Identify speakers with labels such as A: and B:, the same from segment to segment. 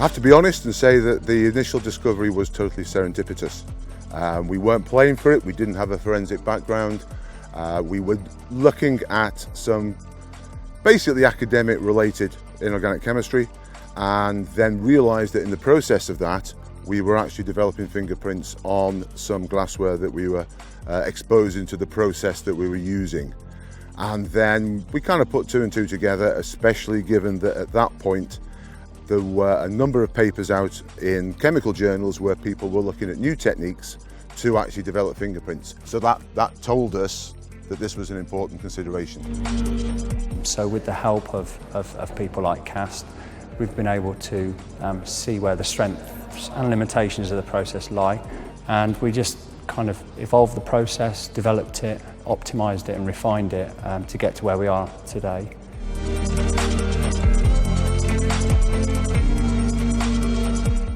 A: I have to be honest and say that the initial discovery was totally serendipitous. We weren't playing for it, we didn't have a forensic background. We were looking at some basically academic related inorganic chemistry, and then realised that in the process of that we were actually developing fingerprints on some glassware that we were exposing to the process that we were using. And then we kind of put two and two together, especially given that at that point there were a number of papers out in chemical journals where people were looking at new techniques to actually develop fingerprints. So that told us that this was an important consideration.
B: So with the help of people like CAST, we've been able to see where the strengths and limitations of the process lie, and we just kind of evolved the process, developed it, optimised it and refined it to get to where we are today.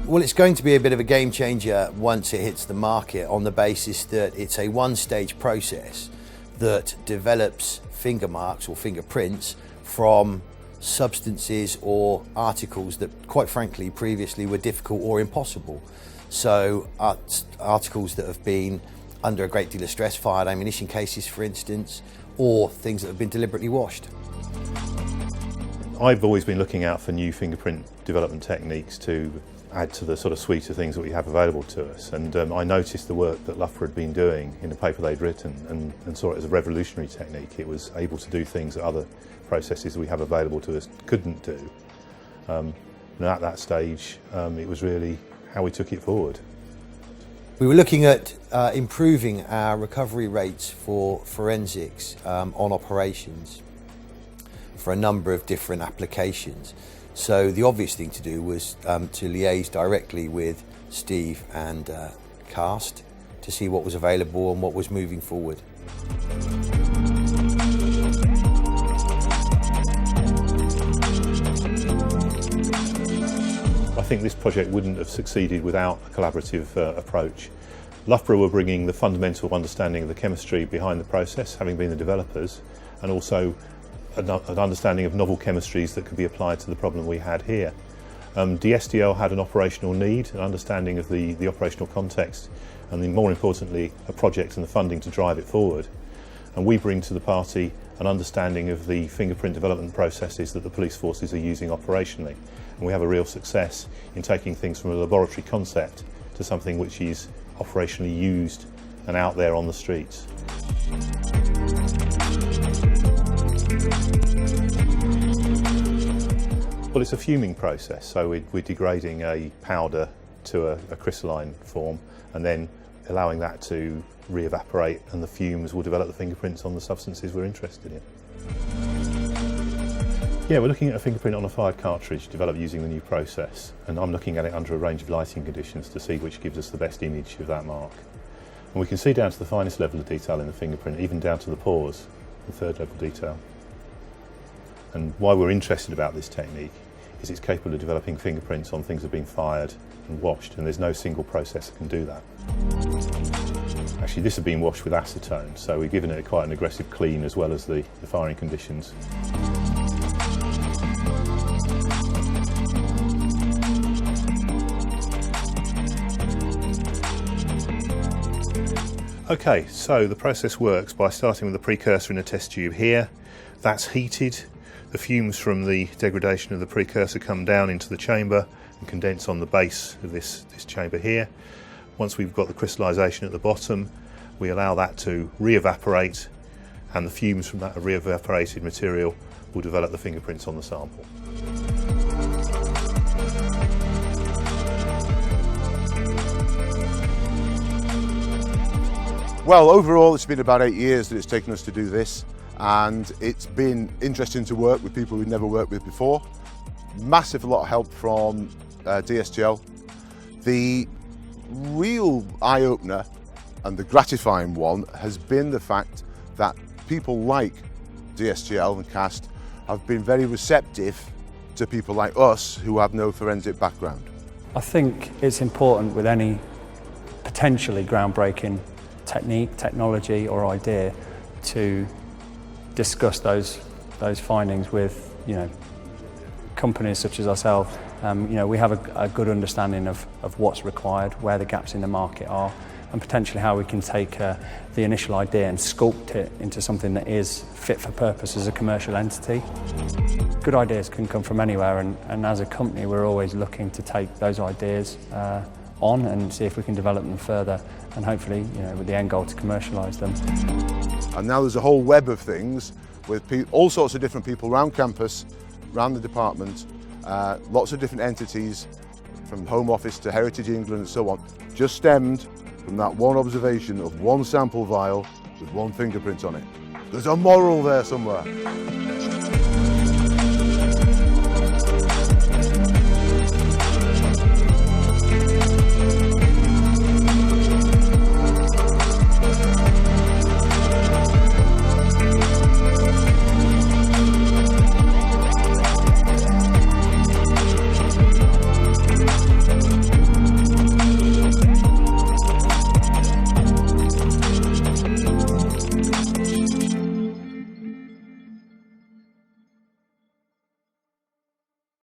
C: Well, it's going to be a bit of a game changer once it hits the market, on the basis that it's a one-stage process that develops finger marks or fingerprints from substances or articles that, quite frankly, previously were difficult or impossible. So articles that have been under a great deal of stress, fired ammunition cases for instance, or things that have been deliberately washed.
D: I've always been looking out for new fingerprint development techniques to add to the sort of suite of things that we have available to us, and I noticed the work that Loughborough had been doing in the paper they'd written and saw it as a revolutionary technique. It was able to do things that other processes we have available to us couldn't do. And at that stage it was really how we took it forward.
C: We were looking at improving our recovery rates for forensics on operations for a number of different applications. So the obvious thing to do was to liaise directly with Steve and CAST to see what was available and what was moving forward.
D: I think this project wouldn't have succeeded without a collaborative approach. Loughborough were bringing the fundamental understanding of the chemistry behind the process, having been the developers, and also an understanding of novel chemistries that could be applied to the problem we had here. DSTL had an operational need, an understanding of the operational context, and then more importantly a project and the funding to drive it forward. And we bring to the party an understanding of the fingerprint development processes that the police forces are using operationally. And we have a real success in taking things from a laboratory concept to something which is operationally used and out there on the streets. Well, it's a fuming process, so we're degrading a powder to a crystalline form and then allowing that to re-evaporate, and the fumes will develop the fingerprints on the substances we're interested in. Yeah, we're looking at a fingerprint on a fired cartridge developed using the new process, and I'm looking at it under a range of lighting conditions to see which gives us the best image of that mark. And we can see down to the finest level of detail in the fingerprint, even down to the pores, the third level detail. And why we're interested about this technique is it's capable of developing fingerprints on things that have been fired and washed, and there's no single process that can do that. Actually, this had been washed with acetone, so we've given it quite an aggressive clean as well as the firing conditions. Okay, so the process works by starting with a precursor in a test tube here. That's heated. The fumes from the degradation of the precursor come down into the chamber and condense on the base of this chamber here. Once we've got the crystallisation at the bottom, we allow that to re-evaporate, and the fumes from that re-evaporated material will develop the fingerprints on the sample.
A: Well, overall it's been about 8 years that it's taken us to do this, and it's been interesting to work with people we've never worked with before. Massive lot of help from DSTL. The real eye-opener and the gratifying one has been the fact that people like DSTL and CAST have been very receptive to people like us who have no forensic background.
B: I think it's important with any potentially groundbreaking technique, technology or idea to discuss those findings with companies such as ourselves We have a good understanding of what's required, where the gaps in the market are, and potentially how we can take the initial idea and sculpt it into something that is fit for purpose as a commercial entity. Good ideas can come from anywhere, and as a company we're always looking to take those ideas on and see if we can develop them further, and hopefully, with the end goal to commercialise them.
A: And now there's a whole web of things with all sorts of different people around campus, around the department, lots of different entities, from Home Office to Heritage England and so on, just stemmed from that one observation of one sample vial with one fingerprint on it. There's a moral there somewhere.